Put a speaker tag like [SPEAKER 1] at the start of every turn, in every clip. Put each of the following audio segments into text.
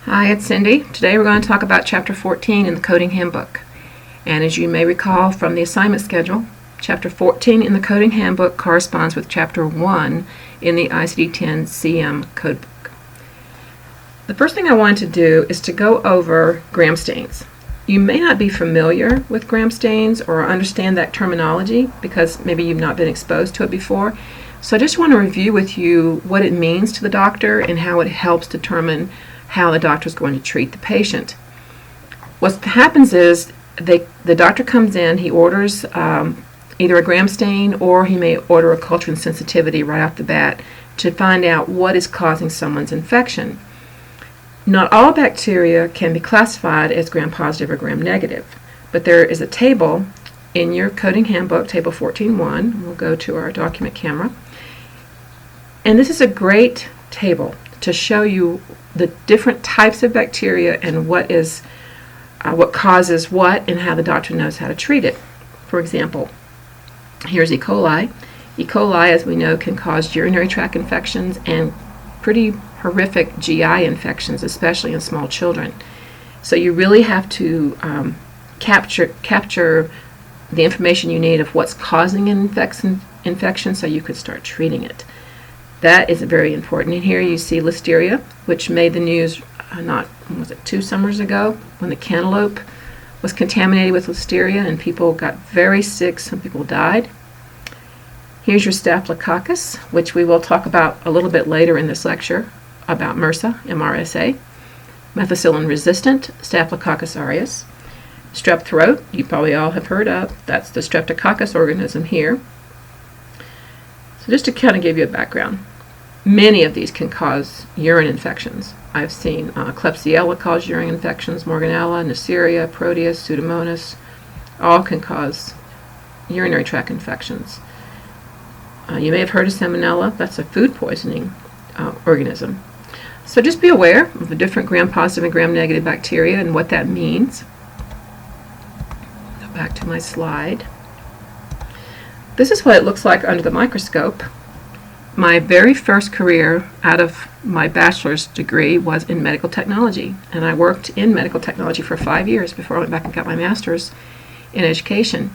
[SPEAKER 1] Hi, it's Cindy. Today we're going to talk about Chapter 14 in the Coding Handbook. And as you may recall from the assignment schedule, Chapter 14 in the Coding Handbook corresponds with Chapter 1 in the ICD10CM Codebook. The first thing I want to do is to go over gram stains. You may not be familiar with gram stains or understand that terminology because maybe you've not been exposed to it before. So I just want to review with you what it means to the doctor and how it helps determine how the doctor is going to treat the patient. What happens is the doctor comes in, he orders either a gram stain or he may order a culture and sensitivity right off the bat to find out what is causing someone's infection. Not all bacteria can be classified as gram-positive or gram-negative, but there is a table in your coding handbook, table 14.1. We'll go to our document camera. And this is a great table to show you the different types of bacteria and what causes what and how the doctor knows how to treat it. For example, here's E. coli. E. coli, as we know, can cause urinary tract infections and pretty horrific GI infections, especially in small children. So you really have to capture the information you need of what's causing an infection so you could start treating it. That is very important. And here you see Listeria, which made the news was it 2 summers ago when the cantaloupe was contaminated with Listeria and people got very sick. Some people died. Here's your Staphylococcus, which we will talk about a little bit later in this lecture about MRSA, MRSA. Methicillin-resistant Staphylococcus aureus. Strep throat, you probably all have heard of. That's the Streptococcus organism here. So just to kind of give you a background, many of these can cause urine infections. I've seen Klebsiella cause urine infections, Morganella, Neisseria, Proteus, Pseudomonas, all can cause urinary tract infections. You may have heard of Salmonella. That's a food poisoning organism. So just be aware of the different gram-positive and gram-negative bacteria and what that means. Go back to my slide. This is what it looks like under the microscope. My very first career out of my bachelor's degree was in medical technology, and I worked in medical technology for 5 years before I went back and got my master's in education.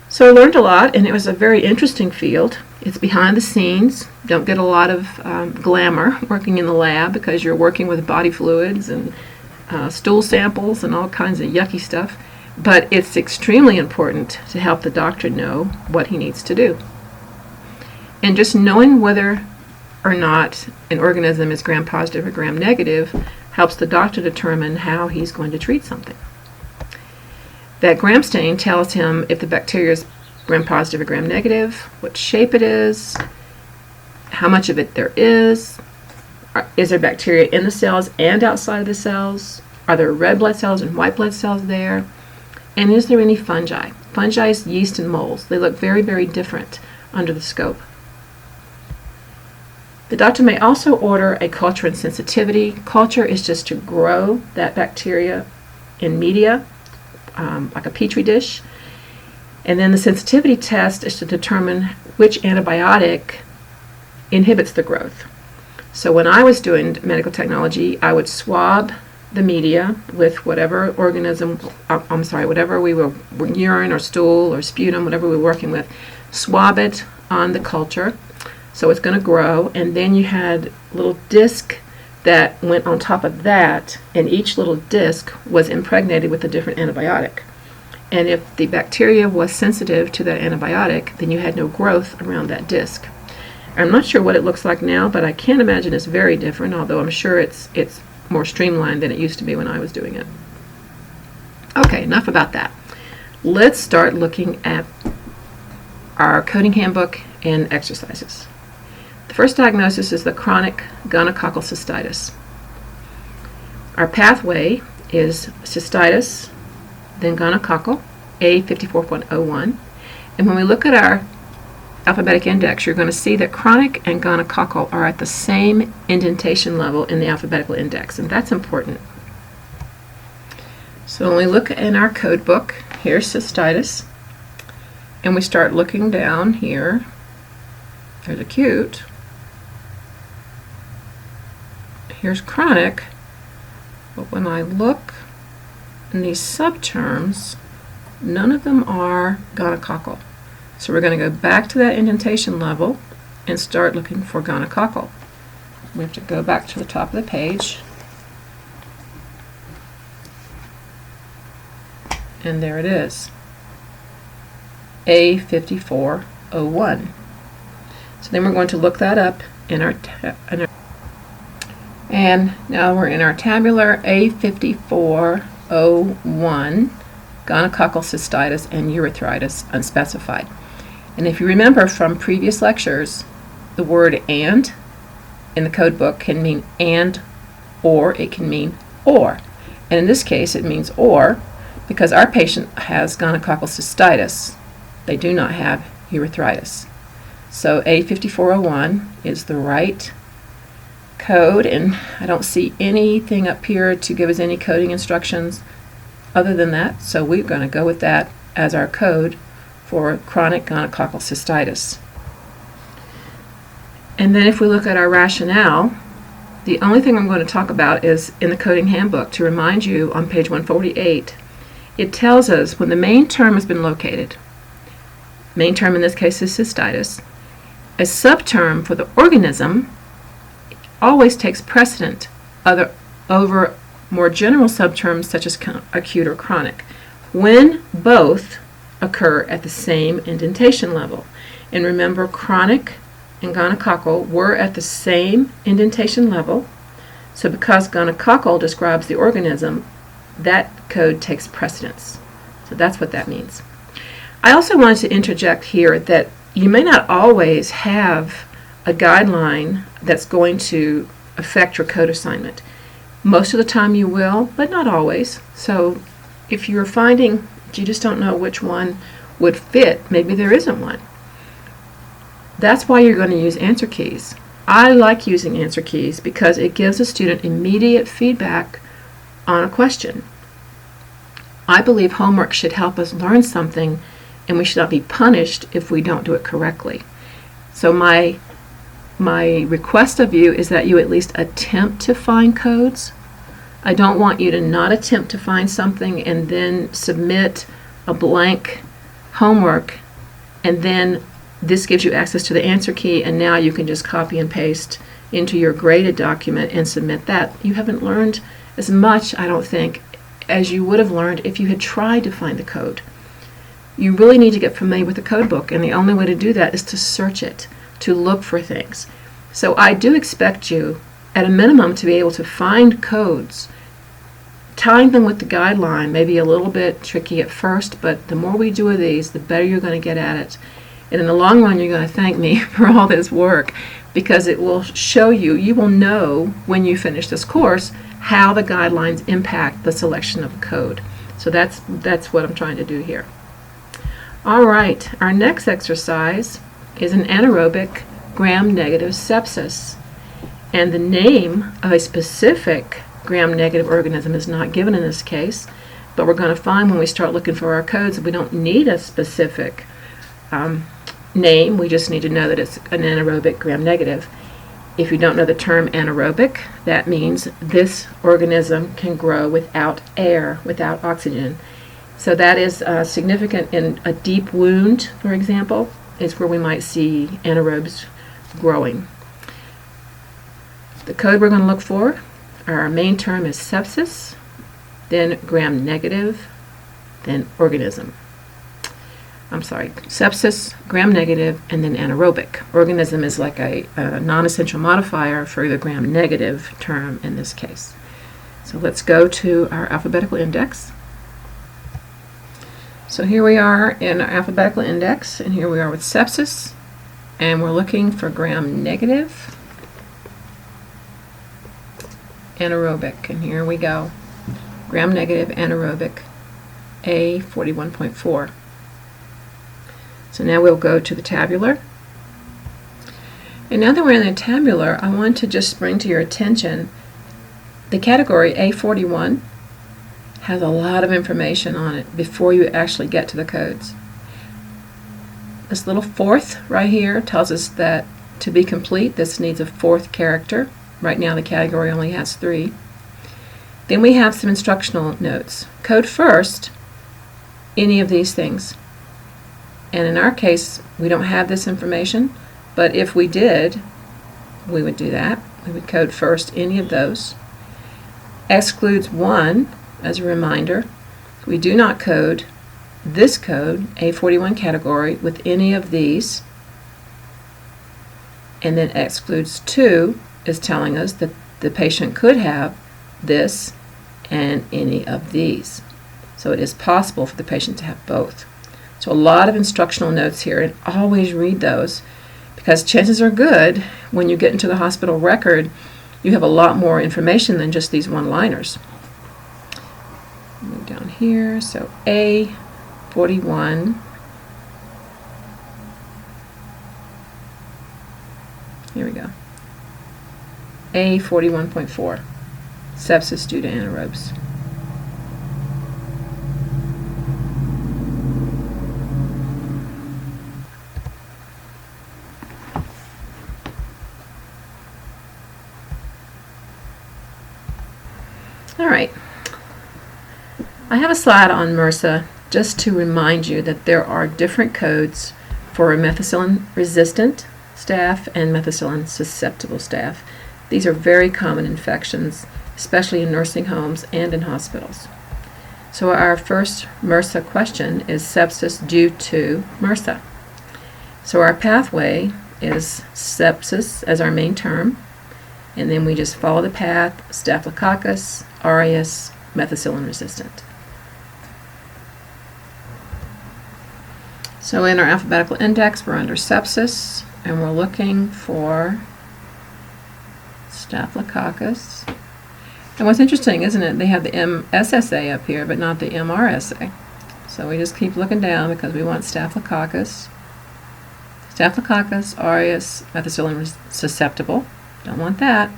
[SPEAKER 1] So I learned a lot, and it was a very interesting field. It's behind the scenes. Don't get a lot of glamour working in the lab because you're working with body fluids and stool samples and all kinds of yucky stuff. But it's extremely important to help the doctor know what he needs to do. And just knowing whether or not an organism is gram-positive or gram-negative helps the doctor determine how he's going to treat something. That gram stain tells him if the bacteria is gram-positive or gram-negative, what shape it is, how much of it there is there bacteria in the cells and outside of the cells, are there red blood cells and white blood cells there, and is there any fungi? Fungi is yeast and molds. They look very, very different under the scope. The doctor may also order a culture and sensitivity. Culture is just to grow that bacteria in media, like a petri dish. And then the sensitivity test is to determine which antibiotic inhibits the growth. So when I was doing medical technology, I would swab the media with whatever organism, whatever we were, urine or stool or sputum, whatever we were working with, swab it on the culture. So it's going to grow, and then you had a little disc that went on top of that, and each little disc was impregnated with a different antibiotic. And if the bacteria was sensitive to that antibiotic, then you had no growth around that disc. I'm not sure what it looks like now, but I can't imagine it's very different, although I'm sure it's more streamlined than it used to be when I was doing it. Okay, enough about that. Let's start looking at our coding handbook and exercises. The first diagnosis is the chronic gonococcal cystitis. Our pathway is cystitis, then gonococcal, A54.01. And when we look at our alphabetic index, you're going to see that chronic and gonococcal are at the same indentation level in the alphabetical index, and that's important. So when we look in our code book, here's cystitis, and we start looking down here, there's acute, here's chronic, But when I look in these subterms, none of them are gonococcal. So we're going to go back to that indentation level and start looking for gonococcal. We have to go back to the top of the page. And there it is. A5401. So then we're going to look that up in our and now we're in our tabular A5401, gonococcal cystitis and urethritis unspecified. And if you remember from previous lectures, the word and in the code book can mean and, or it can mean or. And in this case it means or because our patient has gonococcal cystitis. They do not have urethritis. So A5401 is the right code, and I don't see anything up here to give us any coding instructions other than that, so we're going to go with that as our code for chronic gonococcal cystitis. And then if we look at our rationale, the only thing I'm going to talk about is in the coding handbook. To remind you, on page 148, it tells us when the main term has been located, main term in this case is cystitis, a subterm for the organism always takes precedent over more general subterms such as acute or chronic when both occur at the same indentation level. And remember, chronic and gonococcal were at the same indentation level, so because gonococcal describes the organism, that code takes precedence. So that's what that means. I also wanted to interject here that you may not always have a guideline that's going to affect your code assignment. Most of the time you will, but not always. So if you're finding you just don't know which one would fit, maybe there isn't one. That's why you're going to use answer keys. I like using answer keys because it gives a student immediate feedback on a question. I believe homework should help us learn something, and we should not be punished if we don't do it correctly. So my request of you is that you at least attempt to find codes. I don't want you to not attempt to find something and then submit a blank homework, and then this gives you access to the answer key, and now you can just copy and paste into your graded document and submit that. You haven't learned as much, I don't think, as you would have learned if you had tried to find the code. You really need to get familiar with the code book, and the only way to do that is to search it, to look for things. So I do expect you, at a minimum, to be able to find codes. Tying them with the guideline may be a little bit tricky at first, but the more we do of these, the better you're going to get at it. And in the long run, you're going to thank me for all this work, because it will show you, you will know when you finish this course how the guidelines impact the selection of a code. So that's what I'm trying to do here. All right, our next exercise is an anaerobic gram-negative sepsis. And the name of a specific gram-negative organism is not given in this case, but we're going to find when we start looking for our codes that we don't need a specific name. We just need to know that it's an anaerobic gram-negative. If you don't know the term anaerobic, that means this organism can grow without air, without oxygen. So that is significant in a deep wound, for example, is where we might see anaerobes growing. The code we're going to look for, our main term is sepsis, then gram-negative, then organism. Sepsis, gram-negative, and then anaerobic. Organism is like a non-essential modifier for the gram-negative term in this case. So let's go to our alphabetical index. So here we are in our alphabetical index, and here we are with sepsis, and we're looking for gram-negative, anaerobic, and here we go. Gram-negative, anaerobic, A41.4. So now we'll go to the tabular. And now that we're in the tabular, I want to just bring to your attention the category A41 has a lot of information on it before you actually get to the codes. This little fourth right here tells us that to be complete, this needs a fourth character. Right now the category only has 3. Then we have some instructional notes. Code first any of these things. And in our case, we don't have this information, but if we did, we would do that. We would code first any of those. Excludes one, as a reminder. We do not code this code, A41 category, with any of these. And then excludes 2 is telling us that the patient could have this and any of these. So it is possible for the patient to have both. So a lot of instructional notes here, and always read those, because chances are good when you get into the hospital record, you have a lot more information than just these one-liners. Move down here, so A41. Here we go. A41.4, sepsis due to anaerobes. All right. I have a slide on MRSA just to remind you that there are different codes for methicillin-resistant staph and methicillin-susceptible staph. These are very common infections, especially in nursing homes and in hospitals. So our first MRSA question is sepsis due to MRSA. So our pathway is sepsis as our main term, and then we just follow the path: Staphylococcus aureus, methicillin resistant. So in our alphabetical index, we're under sepsis, and we're looking for Staphylococcus. And what's interesting, isn't it, they have the MSSA up here, but not the MRSA. So we just keep looking down because we want Staphylococcus. Staphylococcus aureus, methicillin susceptible. Don't want that.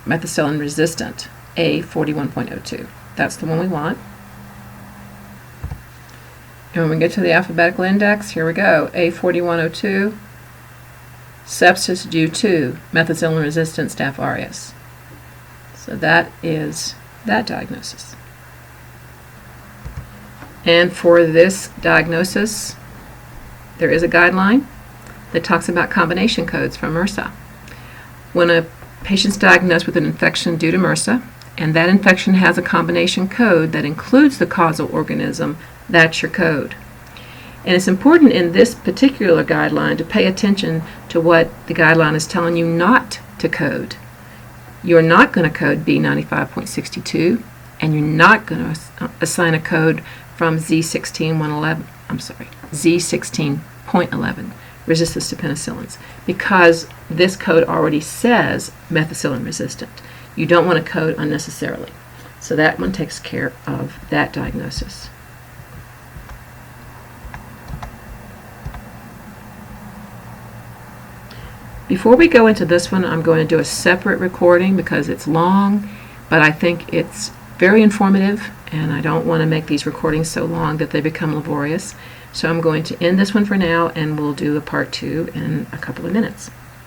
[SPEAKER 1] Methicillin resistant, A41.02. That's the one we want. And when we get to the alphabetical index, here we go. A4102, sepsis due to methicillin resistant Staph aureus. So that is that diagnosis. And for this diagnosis, there is a guideline that talks about combination codes from MRSA. When a patient's diagnosed with an infection due to MRSA, and that infection has a combination code that includes the causal organism, that's your code. And it's important in this particular guideline to pay attention to what the guideline is telling you not to code. You're not going to code B95.62, and you're not going to assign a code from Z16.11, resistance to penicillins, because this code already says methicillin resistant. You don't want to code unnecessarily. So that one takes care of that diagnosis. Before we go into this one, I'm going to do a separate recording because it's long, but I think it's very informative, and I don't want to make these recordings so long that they become laborious. So I'm going to end this one for now, and we'll do a part 2 in a couple of minutes.